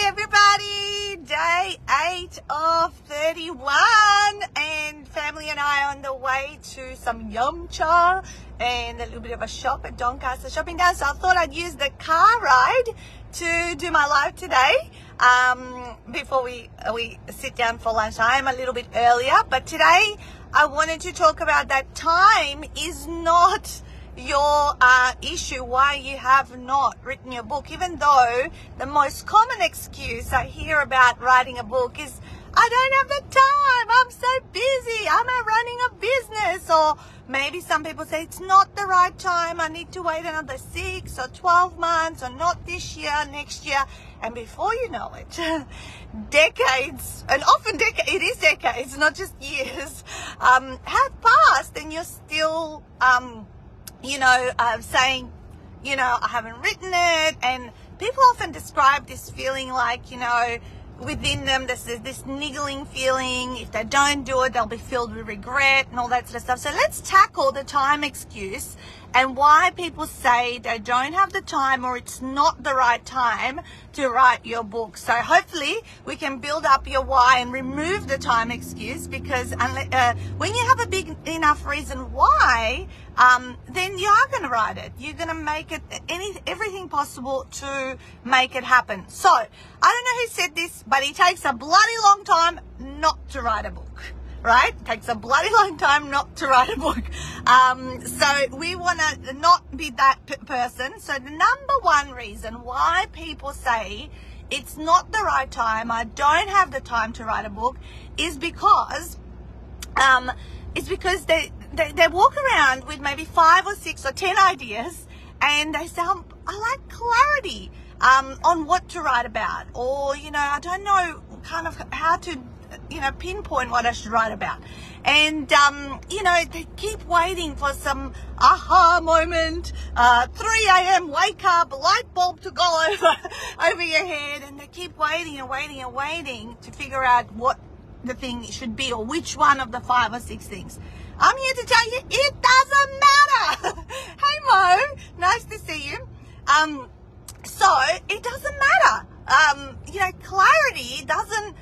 everybody, day 8 of 31, and family and I are on the way to some yum cha and a little bit of a shop at Doncaster Shopping Down. So I thought I'd use the car ride to do my live today before we sit down for lunch. I am a little bit earlier, but today I wanted to talk about that time is not your issue why you have not written your book, even though the most common excuse I hear about writing a book is I don't have the time, I'm so busy, I'm running a business, or maybe some people say it's not the right time, I need to wait another 6 or 12 months, or not this year, next year. And before you know it, decades, and often it is decades, not just years, have passed, and you're still saying, I haven't written it. And people often describe this feeling like, within them, there's this niggling feeling. If they don't do it, they'll be filled with regret and all that sort of stuff. So let's tackle the time excuse and why people say they don't have the time or it's not the right time to write your book. So hopefully we can build up your why and remove the time excuse, because when you have a big enough reason why, then you are going to write it. You're going to make it everything possible to make it happen. So I don't know who said this, but it takes a bloody long time not to write a book. Right? It takes a bloody long time not to write a book. So we want to not be that person. So the number one reason why people say it's not the right time, I don't have the time to write a book, is because they walk around with maybe 5 or 6 or 10 ideas, and they say, I like clarity on what to write about, or I don't know kind of how to pinpoint what I should write about. And they keep waiting for some aha moment, 3 a.m. wake up, light bulb to go over your head, and they keep waiting and waiting and waiting to figure out what the thing should be, or which one of the 5 or 6 things. I'm here to tell you it doesn't matter. Hey Mo, nice to see you. So it doesn't matter. Clarity doesn't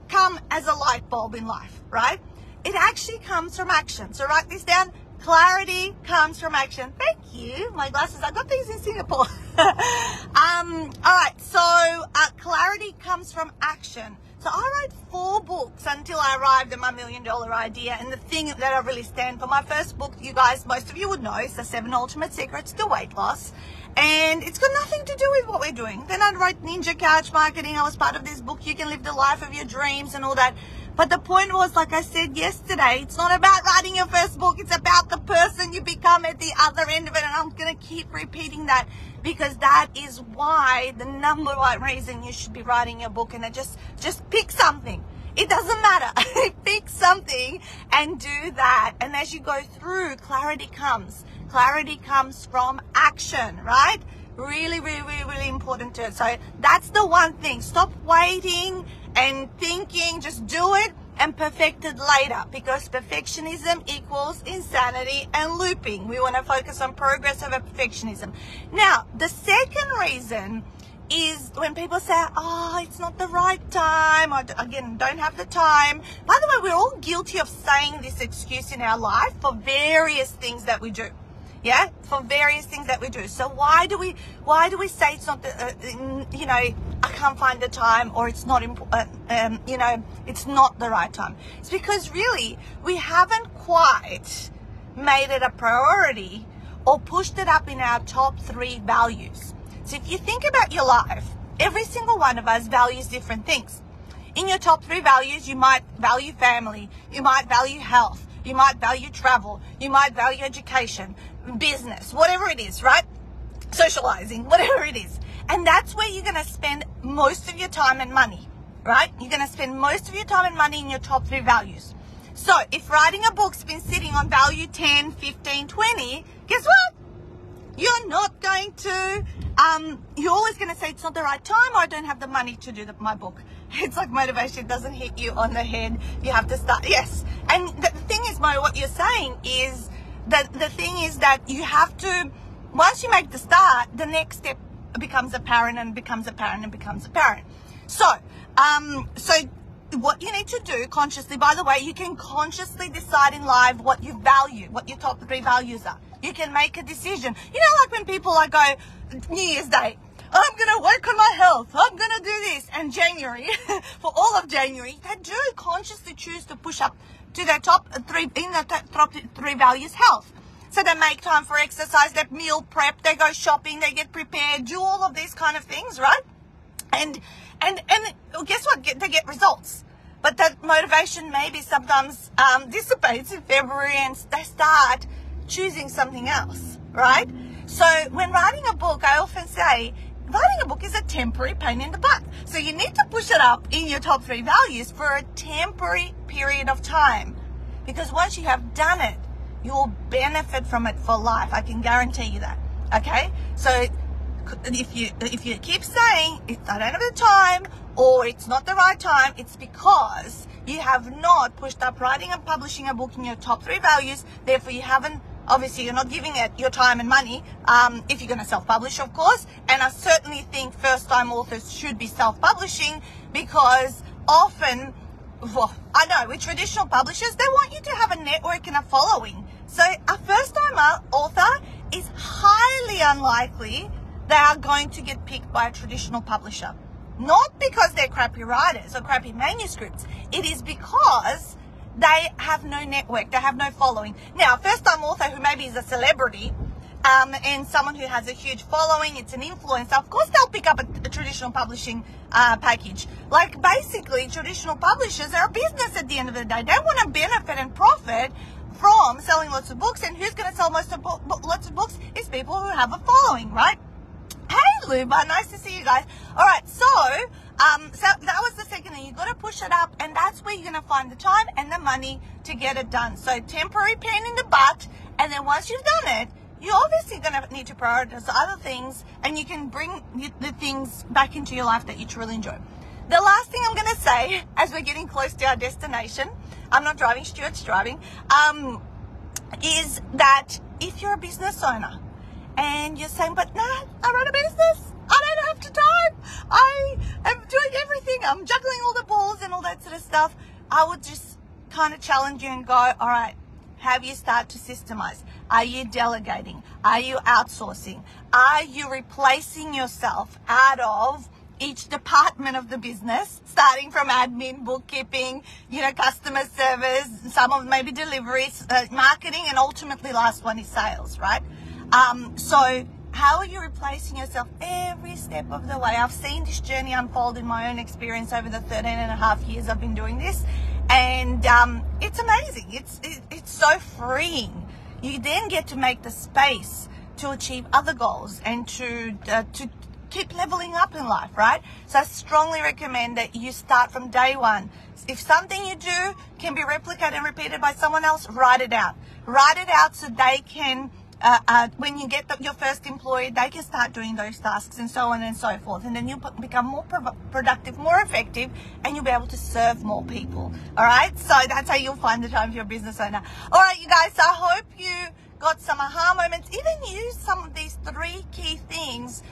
come as a light bulb in life, right? It actually comes from action. So write this down. Clarity comes from action. Thank you. My glasses, I got these in Singapore. All right. So clarity comes from action. So I wrote 4 books until I arrived at my $1 million idea. And the thing that I really stand for, my first book, you guys, most of you would know, is The 7 Ultimate Secrets to Weight Loss. And it's got nothing to do with what we're doing. Then I wrote Ninja Couch Marketing. I was part of this book, You Can Live the Life of Your Dreams, and all that. But the point was, like I said yesterday, it's not about writing your first book. It's about the person you become at the other end of it. And I'm going to keep repeating that, because that is why the number one reason you should be writing your book. And just pick something. It doesn't matter. Pick something and do that. And as you go through, clarity comes. Clarity comes from action, right? Really, really, really, really important to it. So that's the one thing. Stop waiting and thinking, just do it and perfect it later, because perfectionism equals insanity and looping. We want to focus on progress over perfectionism. Now, the second reason is when people say, it's not the right time, or again, don't have the time. By the way, we're all guilty of saying this excuse in our life for various things that we do. Yeah, for various things that we do. So why do we say it's not I can't find the time, or it's not it's not the right time? It's because really we haven't quite made it a priority or pushed it up in our top 3 values. So if you think about your life, every single one of us values different things. In your top 3 values, you might value family, you might value health, you might value travel, you might value education, business, whatever it is, right? Socializing, whatever it is. And that's where you're going to spend most of your time and money, right? You're going to spend most of your time and money in your top 3 values. So if writing a book's been sitting on value 10, 15, 20, guess what? You're not going to, you're always going to say it's not the right time, or I don't have the money to do my book. It's like motivation doesn't hit you on the head. You have to start. Yes. And the thing is, Mo, what you're saying is that the thing is that you have to, once you make the start, the next step becomes apparent and becomes apparent and becomes apparent. So, so what you need to do consciously, by the way, you can consciously decide in life what you value, what your top 3 values are. You can make a decision. You know, like when people like go, New Year's Day, I'm going to work on my health, I'm going to do this. And January, for all of January, they do consciously choose to push up to their top 3, in the top 3 values, health. So they make time for exercise, they meal prep, they go shopping, they get prepared, do all of these kind of things, right? And guess what? They get results. But that motivation maybe sometimes dissipates in February and they start choosing something else, right? So when writing a book, I often say, writing a book is a temporary pain in the butt. So you need to push it up in your top 3 values for a temporary period of time. Because once you have done it, you will benefit from it for life. I can guarantee you that. Okay? So if you keep saying, I don't have the time, or it's not the right time, it's because you have not pushed up writing and publishing a book in your top 3 values. Therefore, you haven't, obviously, you're not giving it your time and money, if you're going to self-publish, of course. And I certainly think first-time authors should be self-publishing, because often, well, I know with traditional publishers, they want you to have a network and a following. So a first-time author is highly unlikely they are going to get picked by a traditional publisher. Not because they're crappy writers or crappy manuscripts. It is because they have no network, they have no following. Now, a first-time author who maybe is a celebrity, and someone who has a huge following, it's an influencer, of course they'll pick up a traditional publishing package. Like, basically, traditional publishers are a business at the end of the day. They want to benefit and profit from selling lots of books, and who's going to sell lots of books is people who have a following, right? Hey, Luba, nice to see you guys. All right, so that was the second thing. You've got to push it up, and that's where you're going to find the time and the money to get it done. So temporary pain in the butt, and then once you've done it, you're obviously going to need to prioritize other things, and you can bring the things back into your life that you truly enjoy. The last thing I'm going to say, as we're getting close to our destination, I'm not driving, Stuart's driving, is that if you're a business owner, and you're saying, but no, I run a business, I don't have the time, I am doing everything, I'm juggling all the balls and all that sort of stuff, I would just kind of challenge you and go, all right, have you started to systemize? Are you delegating? Are you outsourcing? Are you replacing yourself out of each department of the business, starting from admin, bookkeeping, customer service, some of maybe deliveries, marketing, and ultimately last one is sales, right? So how are you replacing yourself every step of the way? I've seen this journey unfold in my own experience over the 13.5 years I've been doing this. And it's amazing. It's so freeing. You then get to make the space to achieve other goals and to keep leveling up in life, right? So I strongly recommend that you start from day one. If something you do can be replicated and repeated by someone else, write it out. Write it out so they can... when you get your first employee, they can start doing those tasks and so on and so forth. And then you become more productive, more effective, and you'll be able to serve more people. All right? So that's how you'll find the time for your business owner. All right, you guys, so I hope you got some aha moments. Even use some of these 3 key things,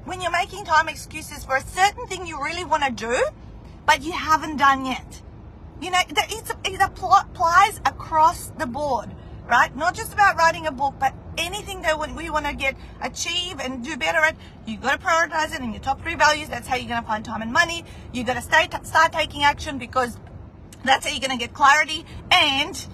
when you're making time excuses for a certain thing you really want to do, but you haven't done yet. It applies across the board. Right? Not just about writing a book, but anything that we want to achieve and do better at, you've got to prioritize it in your top 3 values. That's how you're going to find time and money. You've got to start taking action, because that's how you're going to get clarity and,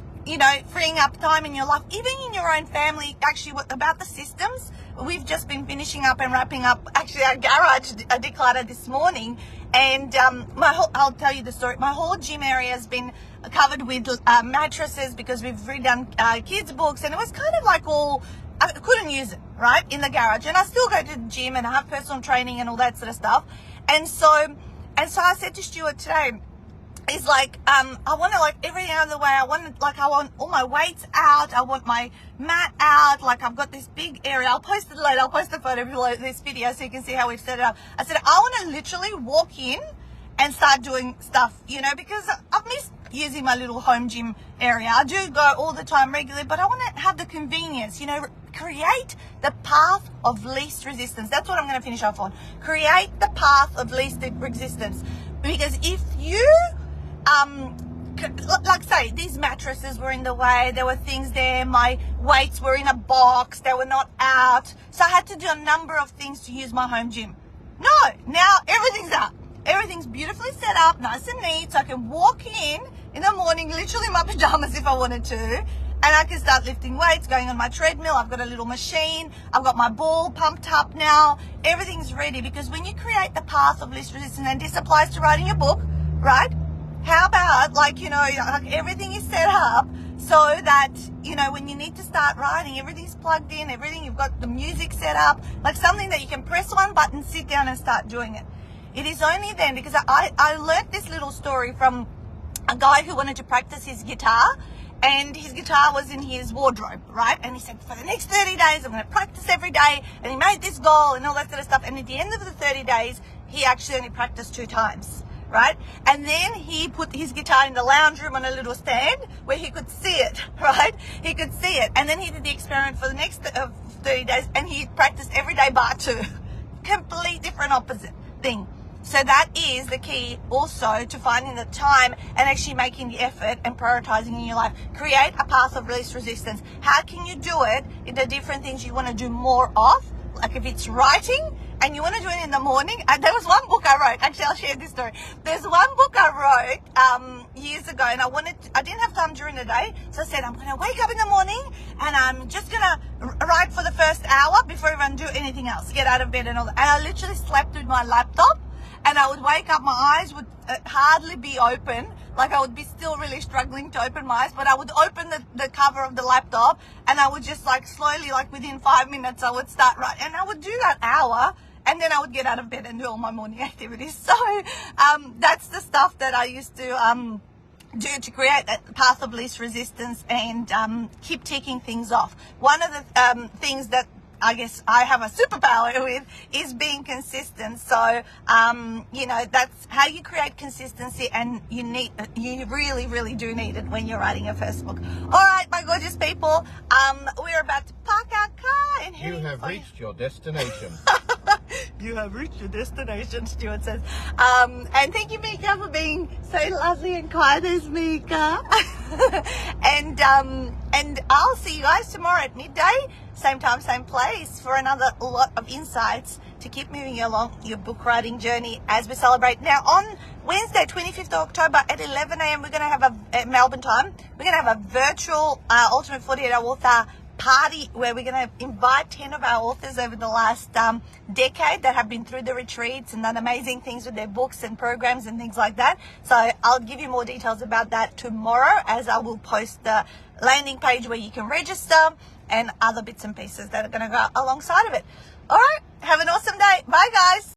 freeing up time in your life, even in your own family. Actually, about the systems, we've just been finishing up and wrapping up, actually, our garage declutter this morning. And I'll tell you the story. My whole gym area has been covered with mattresses, because we've redone kids' books, and it was kind of like I couldn't use it, right, in the garage. And I still go to the gym and I have personal training and all that sort of stuff. And so I said to Stuart today, it's like, I want to everything out of the way. I want all my weights out. I want my mat out. I've got this big area. I'll post it later. I'll post a photo below this video so you can see how we've set it up. I said, I want to literally walk in and start doing stuff, because I've missed using my little home gym area. I do go all the time regularly, but I want to have the convenience, create the path of least resistance. That's what I'm going to finish off on. Create the path of least resistance. Because if you, like say, these mattresses were in the way, there were things there, my weights were in a box, they were not out. So I had to do a number of things to use my home gym. No, now everything's up. Everything's beautifully set up, nice and neat, so I can walk in the morning, literally in my pajamas if I wanted to, and I can start lifting weights, going on my treadmill. I've got a little machine. I've got my ball pumped up now. Everything's ready, because when you create the path of least resistance, and this applies to writing your book, right? How about, like everything is set up so that, when you need to start writing, everything's plugged in, you've got the music set up, like something that you can press one button, sit down and start doing it. It is only then, because I learnt this little story from a guy who wanted to practice his guitar, and his guitar was in his wardrobe, right? And he said, for the next 30 days, I'm going to practice every day. And he made this goal and all that sort of stuff. And at the end of the 30 days, he actually only practiced 2 times, right? And then he put his guitar in the lounge room on a little stand where he could see it, right? He could see it. And then he did the experiment for the next 30 days, and he practiced every day bar 2. Complete different opposite thing. So that is the key also to finding the time and actually making the effort and prioritizing in your life. Create a path of least resistance. How can you do it in the different things you want to do more of? Like if it's writing and you want to do it in the morning. There was one book I wrote. Actually, I'll share this story. There's one book I wrote years ago, and I didn't have time during the day. So I said, I'm going to wake up in the morning and I'm just going to write for the first hour before I even do anything else. Get out of bed and all that. And I literally slept with my laptop. And I would wake up, my eyes would hardly be open. Like I would be still really struggling to open my eyes, but I would open the cover of the laptop, and I would just slowly, within 5 minutes, I would start writing. And I would do that hour, and then I would get out of bed and do all my morning activities. So that's the stuff that I used to do to create that path of least resistance and keep ticking things off. One of the things that I guess I have a superpower with is being consistent. So, that's how you create consistency, and you really, really do need it when you're writing your first book. All right, my gorgeous people, we're about to park our car and you have reached your destination. You have reached your destination, Stuart says. And thank you, Mika, for being so lovely and kind as Mika. And I'll see you guys tomorrow at midday, same time, same place, for another lot of insights to keep moving you along your book writing journey as we celebrate. Now, on Wednesday, 25th of October at 11 a.m, we're going to have at Melbourne time, we're going to have a virtual Ultimate 48-Hour Author party where we're going to invite 10 of our authors over the last decade that have been through the retreats and done amazing things with their books and programs and things like that. So I'll give you more details about that tomorrow, as I will post the landing page where you can register and other bits and pieces that are going to go alongside of it. All right, have an awesome day. Bye, guys.